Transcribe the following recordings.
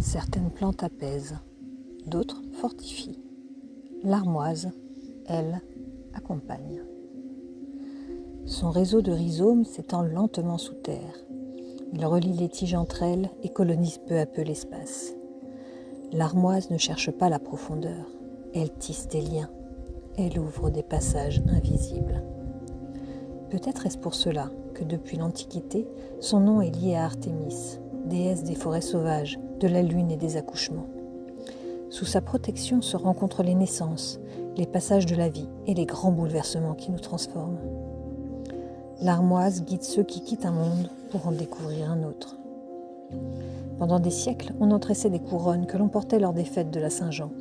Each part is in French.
Certaines plantes apaisent, d'autres fortifient. L'armoise, elle, accompagne. Son réseau de rhizomes s'étend lentement sous terre. Il relie les tiges entre elles et colonise peu à peu l'espace. L'armoise ne cherche pas la profondeur, elle tisse des liens, elle ouvre des passages invisibles. Peut-être est-ce pour cela que depuis l'Antiquité, son nom est lié à Artémis, déesse des forêts sauvages, de la lune et des accouchements. Sous sa protection se rencontrent les naissances, les passages de la vie et les grands bouleversements qui nous transforment. L'armoise guide ceux qui quittent un monde pour en découvrir un autre. Pendant des siècles, on entressait des couronnes que l'on portait lors des fêtes de la Saint-Jean.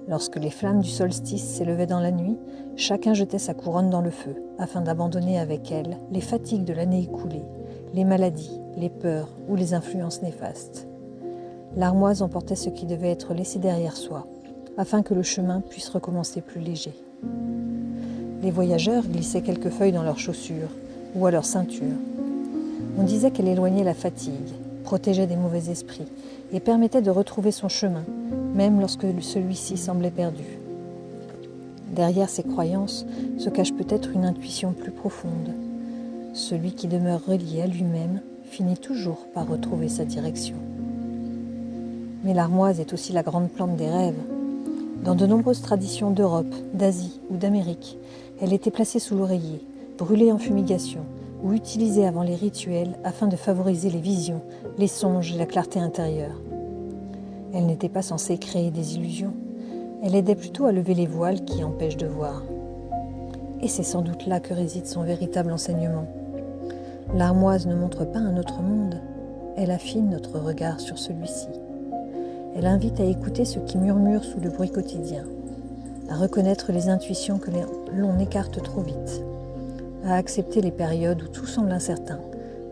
Lorsque les flammes du solstice s'élevaient dans la nuit, chacun jetait sa couronne dans le feu, afin d'abandonner avec elle les fatigues de l'année écoulée, les maladies, les peurs ou les influences néfastes. L'armoise emportait ce qui devait être laissé derrière soi, afin que le chemin puisse recommencer plus léger. Les voyageurs glissaient quelques feuilles dans leurs chaussures ou à leur ceinture. On disait qu'elle éloignait la fatigue, protégeait des mauvais esprits et permettait de retrouver son chemin, même lorsque celui-ci semblait perdu. Derrière ces croyances se cache peut-être une intuition plus profonde. Celui qui demeure relié à lui-même finit toujours par retrouver sa direction. Mais l'armoise est aussi la grande plante des rêves. Dans de nombreuses traditions d'Europe, d'Asie ou d'Amérique, elle était placée sous l'oreiller, brûlée en fumigation ou utilisée avant les rituels afin de favoriser les visions, les songes et la clarté intérieure. Elle n'était pas censée créer des illusions, elle aidait plutôt à lever les voiles qui empêchent de voir. Et c'est sans doute là que réside son véritable enseignement. L'armoise ne montre pas un autre monde, elle affine notre regard sur celui-ci. Elle invite à écouter ce qui murmure sous le bruit quotidien, à reconnaître les intuitions que l'on écarte trop vite, à accepter les périodes où tout semble incertain,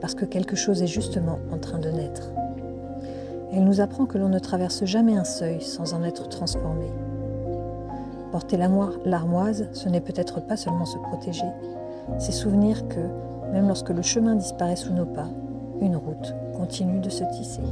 parce que quelque chose est justement en train de naître. Elle nous apprend que l'on ne traverse jamais un seuil sans en être transformé. Porter l'armoise, ce n'est peut-être pas seulement se protéger, c'est souvenir que, même lorsque le chemin disparaît sous nos pas, une route continue de se tisser.